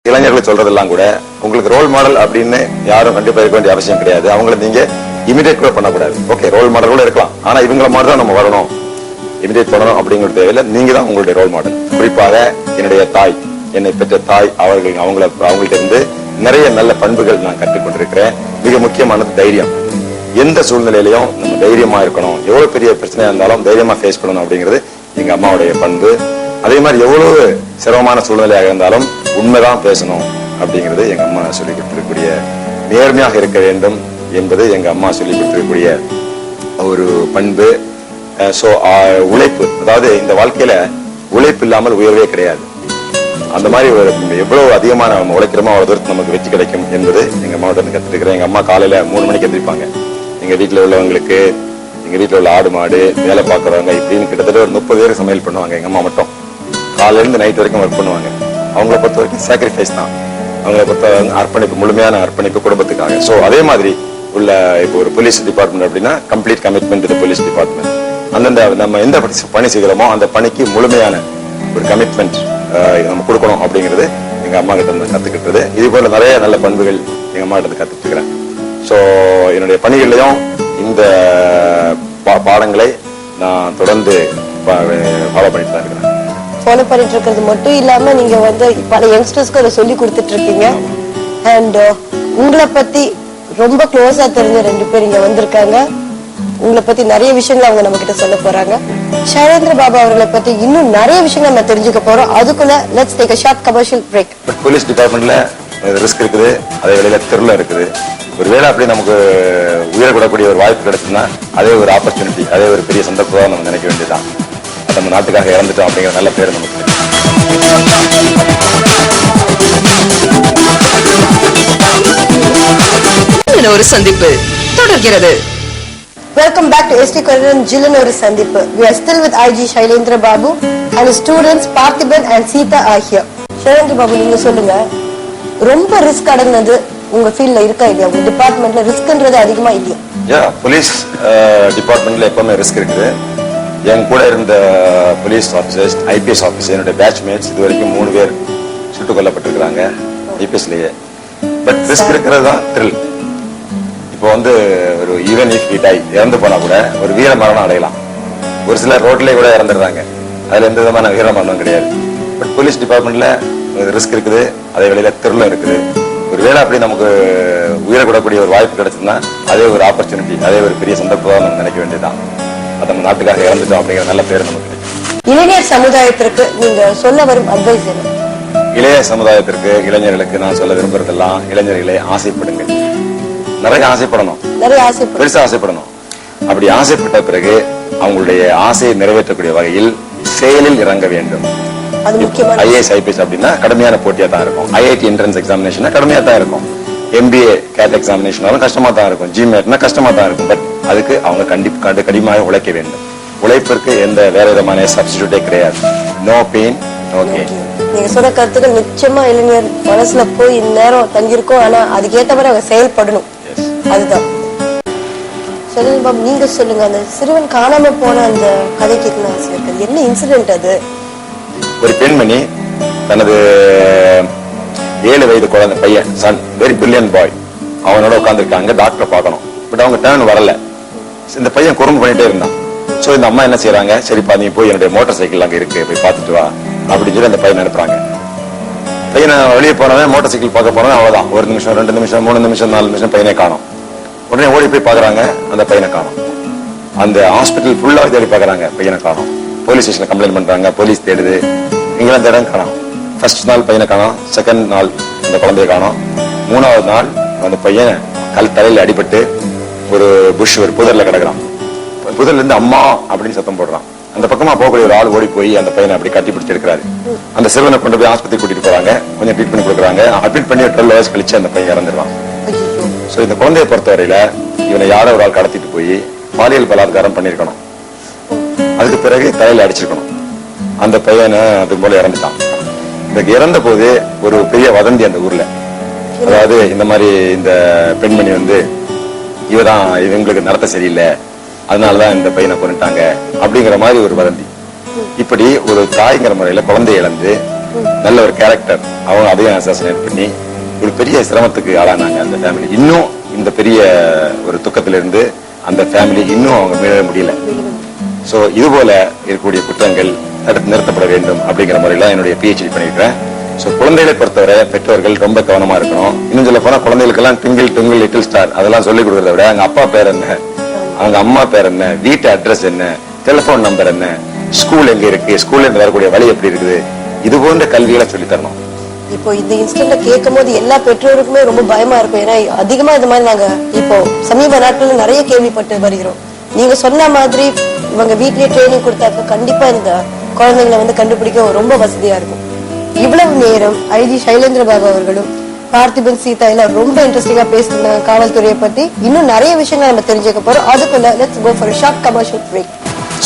இளைஞர்கள் சொல்றதெல்லாம் கூட உங்களுக்கு ரோல் மாடல் அப்படின்னு யாரும் கண்டிப்பா இருக்க வேண்டிய அவசியம் கிடையாது. அவங்களை நீங்க இமிடியேட் கூட பண்ணக்கூடாது. ஓகே, ரோல் மாடல் கூட இருக்கலாம், ஆனா இவங்கள மாதிரி தான் நம்ம வரணும், இமிடியேட் பண்ணணும் அப்படிங்கிற தேவையில்லை. நீங்க தான் உங்களுடைய ரோல் மாடல். குறிப்பாக என்னுடைய தாய், என்னை பெற்ற தாய், அவங்கள்ட்ட இருந்து நிறைய நல்ல பண்புகள் நான் கற்றுக்கொண்டிருக்கிறேன். மிக முக்கியமானது தைரியம். எந்த சூழ்நிலையிலையும் நம்ம தைரியமா இருக்கணும், எவ்வளவு பெரிய பிரச்சனையா இருந்தாலும் தைரியமா ஃபேஸ் பண்ணணும் அப்படிங்கிறது எங்க அம்மாவுடைய பண்பு. அதே மாதிரி எவ்வளவு சிரமமான சூழ்நிலையாக இருந்தாலும் உண்மைதான் பேசணும் அப்படிங்கிறது எங்க அம்மா சொல்லி கொடுத்திருக்கக்கூடிய, நேர்மையாக இருக்க வேண்டும் என்பது எங்க அம்மா சொல்லி கொடுத்திருக்கக்கூடிய ஒரு பண்பு. உழைப்பு, அதாவது இந்த வாழ்க்கையில உழைப்பு இல்லாமல் உயர்வே கிடையாது. அந்த மாதிரி எவ்வளவு அதிகமா நம்ம உழைக்கிறோமோ அவ்வளவு தூரத்துக்கு நமக்கு வெற்றி கிடைக்கும் என்பது எங்க அம்மாவிட்ட இருந்து கத்துக்கிறேன். எங்க அம்மா காலையில 3 மணிக்கு எந்திரிப்பாங்க. எங்க வீட்டுல உள்ளவங்களுக்கு, எங்க வீட்டுல உள்ள ஆடு மாடு வேலை பார்க்கறவங்க இப்படின்னு கிட்டத்தட்ட ஒரு 30 பேருக்கு சமையல் பண்ணுவாங்க. எங்க அம்மா மட்டும் காலையில இருந்து நைட் வரைக்கும் ஒர்க் பண்ணுவாங்க. அவங்கள பொறுத்த வரைக்கும் சாக்ரிஃபைஸ் தான். அவங்களை பொறுத்த அர்ப்பணிப்பு, முழுமையான அர்ப்பணிப்பு குடும்பத்துக்காக. சோ அதே மாதிரி உள்ள இப்போ ஒரு போலீஸ் டிபார்ட்மெண்ட் அப்படின்னா complete commitment to police department. அந்தந்த நம்ம எந்த பணி செய்கிறோமோ அந்த பணிக்கு முழுமையான ஒரு கமிட்மெண்ட் நம்ம கொடுக்கணும் அப்படிங்கிறது எங்க அம்மா கிட்ட இருந்து கத்துக்கிட்டது. இது போல நிறைய நல்ல பண்புகள் எங்க அம்மா கிட்ட கத்துட்டு இருக்கிறேன். சோ என்னுடைய பணிகள்லயும் இந்த பாடங்களை நான் தொடர்ந்து ஃபாலோ பண்ணிட்டு தான் இருக்கிறேன். ஃபாலோ பண்ணிட்டு இருக்கிறது மட்டும் இல்லாம நீங்க பல யங்ஸ்டர்ஸ்க்கு அதை சொல்லி கொடுத்துட்டு இருக்கீங்க. அண்ட் உங்களை பத்தி ரொம்ப க்ளோஸா தெரிஞ்ச 2 பேர் இங்க வந்திருக்காங்க. உங்களை பத்தி நிறைய விஷயங்கள் அவங்க நம்ம கிட்ட சொல்ல போறாங்க. ஷைலேந்திர பாபு அவர்களை பத்தி இன்னும் நிறைய விஷயங்கள் நம்ம தெரிஞ்சுக்க போறோம். அதுக்குள்ள let's take a short commercial break. Police டிபார்ட்மெண்ட்ல ரிஸ்க் இருக்குது, அதே வேளையில திரில் இருக்குது. ஒருவேளை அப்படி நமக்கு உயரக்கூடக்கூடிய ஒரு வாய்ப்பு கிடைச்சுன்னா அதே ஒரு ஆப்பர்ச்சுனிட்டி, அதே ஒரு பெரிய சந்தர்ப்பம் நம்ம நினைக்க வேண்டியதுதான். நம்ம நாட்டுக்காக இறந்துட்டோம் அப்படிங்கிற நல்ல பேர் நமக்கு. ஒரு சந்திப்பு தொடர்கிறது. Welcome back to ST Koran Jillan ஒரு சந்திப்பு. We are still with IG Shailendra Babu and his students Parthiban and Sita are here. Shailendra Babu, நீங்க சொல்லுங்க, ரொம்ப ரிஸ்க் அடங்குனது உங்க ஃபீல்ட்ல இருக்கா இல்லையா? உங்க டிபார்ட்மெண்ட்ல ரிஸ்க்ன்றது அதிகமா இல்லையா? போலீஸ் டிபார்ட்மெண்ட்ல எப்பவுமே ரிஸ்க் இருக்குது. என் கூட இருந்த போலீஸ் ஆபீசர்ஸ், ஐபிஎஸ் ஆபீசர், என்னுடைய பேட்ச்மேட்ஸ் இது வரைக்கும் 3 பேர் சுட்டுக் கொல்லப்பட்டிருக்கிறாங்க ஐபிஎஸ்லயே. பட் ரிஸ்க் இருக்கிறது தான் த்ரில். இப்போ ஒரு ஈவன் இஃப் வி டை, இறந்து போனா கூட ஒரு வீர மரணம் அடையலாம். ஒரு சிலர் ரோட்லயே கூட இறந்துடுறாங்க, அதுல எந்த விதமான வீர மரணம் கிடையாது. பட் போலீஸ் டிபார்ட்மெண்ட்ல ரிஸ்க் இருக்குது, அதே வேளையில த்ரில்லும் இருக்குது. ஒருவேளை அப்படி நமக்கு உயிரக்கூடக்கூடிய ஒரு வாய்ப்பு கிடைச்சதுன்னா அதே ஒரு ஆப்பர்ச்சுனிட்டி, அதே ஒரு பெரிய சந்தர்ப்பம் நம்ம நினைக்க வேண்டியதுதான். நம்ம நாட்டுக்காக இறந்துட்டோம் அப்படிங்கிற நல்ல பேர் நமக்கு கிடைக்கும். இளைஞர் சமுதாயத்திற்கு நீங்க சொல்ல வரும் அட்வைஸ் என்ன? இளைய சமுதாயத்திற்கு, இளைஞர்களுக்கு நான் சொல்ல விரும்புறதெல்லாம், இளைஞர்களை ஆசைப்படுங்க. நிறைய ஆசைப்படணும், பெருசா ஆசைப்படணும். அப்படி ஆசைப்பட்ட பிறகு அவங்களுடைய ஆசையை நிறைவேற்றக்கூடிய வகையில் செயலில் இறங்க வேண்டும். ஐஏஎஸ் ஐபிஎஸ் அப்படின்னா கடுமையான போட்டியா தான் இருக்கும். ஐஐடி என்ட்ரன்ஸ் எக்ஸாமினேஷன் கடுமையா தான் இருக்கும். எம்பிஏ கேட் எக்ஸாமினேஷனாலும் கஷ்டமா தான் இருக்கும். ஜிமேட்னா கஷ்டமா தான் இருக்கும். பட் அதுக்கு அவங்க கடினமாக உழைக்க வேண்டும். உழைப்பிற்கு எந்த வேற விதமான சப்ஸ்டிடியூட்டே கிடையாது. No pain no gain. நீங்க சொன்ன கருத்துக்கள் நிச்சயமா இளைஞர் மனசுல போய் இந்நேரம் தங்கியிருக்கும். ஆனா அதுக்கேற்ற மாதிரி அவங்க செயல்படணும். அதுதான். ஷைலேந்திர பாபு, நீங்க சொல்லுங்க, அந்த சிறுவன் காணாம போன அந்த கதை கேட்கணும் ஆசை இருக்கு. என்ன இன்சிடென்ட் அது? ஒரு பெண்மணி தனது 7 வயது குழந்தை பையன், சன், வெரி பிரில்லியன்ட் பாய், அவனோட உட்காந்துருக்காங்க. டாக்டர் பார்க்கணும். பட் அவங்க டர்ன் வரல. இந்த பையன் குறும்பு பண்ணிட்டே இருந்தான். சோ இந்த அம்மா என்ன செய்யறாங்க, சரிப்பா நீ போய் என்னுடைய மோட்டார் சைக்கிள் அங்க இருக்கு, போய் பார்த்துட்டு வா அப்படின்னு சொல்லி அந்த பையன் அனுப்புறாங்க. பையனை வெளியே போனவன் மோட்டார் சைக்கிள் பார்க்க போனவன் அவ்வளவுதான். 1 நிமிஷம், 2 நிமிஷம், 3 நிமிஷம், 4 நிமிஷம் பையனை காணும். உடனே ஓடி போய் பாக்குறாங்க, அந்த பையனை காணும். அந்த ஹாஸ்பிட்டல் ஃபுல்லா தேடி பாக்குறாங்க, பையனை காணும். போலீஸ் ஸ்டேஷன்ல கம்ப்ளைண்ட் பண்றாங்க, போலீஸ் தேடுது, இங்கெல்லாம் தேட காணும். ஃபர்ஸ்ட் நாள் பையனை காணும், செகண்ட் நாள் அந்த குழந்தைய காணும், 3வது நாள் அந்த பையன் தலையில அடிபட்டு ஒரு புதர்ல கிடக்குறான். புதர்ல இருந்து அம்மா அப்படின்னு சத்தம் போடுறான். அந்த பக்கமா போகக்கூடிய ஒரு ஆள் ஓடி போய் அந்த பையனை அப்படி கட்டி பிடிச்சி எடுக்கிறாரு. அந்த சிறுவனை கொண்டு போய் ஆஸ்பத்திரி கூட்டிட்டு போறாங்க. கொஞ்சம் ட்ரீட் பண்ணி கொடுக்குறாங்க. அட்மிட் பண்ணி 12 hours கழிச்சு அந்த பையன் இறந்துடுவான். சோ இந்த குழந்தைய பொறுத்தவரையில இவனை யாரோ ஒரு ஆள் கடத்திட்டு போய் பாலியல் பலாத்காரம் பண்ணிருக்கணும். அதுக்கு பிறகு தலையில அடிச்சிருக்கணும். அந்த பையனை அது போல இறந்துட்டான். இந்த இறந்த போது ஒரு பெரிய வதந்தி அந்த ஊர்ல, அதாவது இந்த மாதிரி இந்த பெண்மணி இவதான், இவங்களுக்கு நடத்த சரியில்லை, அதனாலதான் இந்த பையனை கொண்டுட்டாங்க அப்படிங்கிற மாதிரி ஒரு வதந்தி. இப்படி ஒரு தாய்ங்கிற முறையில குழந்தை இழந்து நல்ல ஒரு கேரக்டர், அவங்க அதையும் அசாசினேட் பண்ணி ஒரு பெரிய சிரமத்துக்கு ஆளானாங்க அந்த ஃபேமிலி. இன்னும் இந்த பெரிய ஒரு துக்கத்திலிருந்து அந்த ஃபேமிலி இன்னும் அவங்க மீள முடியல. சோ இது போல இருக்கக்கூடிய குற்றங்கள் தடுத்து நிறுத்தப்பட வேண்டும் அப்படிங்கிற முறையில என்னுடைய PhD பண்ணிருக்கிறேன். சோ குழந்தைகளை பொறுத்தவரை பெற்றோர்கள் ரொம்ப கவனமா இருக்கணும். இன்னும் சொல்ல போனா குழந்தைகளுக்கெல்லாம் ட்விங்கிள் ட்விங்கிள் லிட்டில் ஸ்டார் அதெல்லாம் சொல்லிக் கொடுக்கறத விட அவங்க அப்பா பேர் என்ன, அவங்க அம்மா பேர் என்ன, வீட்டு அட்ரஸ் என்ன, டெலிபோன் நம்பர் என்ன, ஸ்கூல் எங்க இருக்கு, ஸ்கூல்ல இருந்து வரக்கூடிய வழி எப்படி இருக்குது, இது போன்ற கல்விகளை சொல்லி தரணும். இப்போ இந்த இன்சிடென்ட கேட்கும் போது எல்லா பெற்றோருக்குமே ரொம்ப பயமா இருக்கும். ஏன்னா அதிகமா இந்த மாதிரி நாங்க இப்போ சமீப நாட்கள்ல நிறைய கேள்விப்பட்டு வருகிறோம். நீங்க சொன்ன மாதிரி இவங்க வீட்லயே ட்ரைனிங் கொடுத்தாக்க கண்டிப்பா இந்த குழந்தைங்களை வந்து கண்டுபிடிக்க ரொம்ப வசதியா இருக்கும். இவ்வளவு நேரம் ஐஜி சைலேந்திர பாபு அவர்களும் பார்த்திபன் சீதா எல்லாம் ரொம்ப இன்ட்ரெஸ்டிங்கா பேசிருந்தாங்க காவல்துறையை பத்தி. இன்னும் நிறைய விஷயங்கள் நம்ம தெரிஞ்சுக்க போறோம். அதுக்குள்ள let's go for a short commercial break.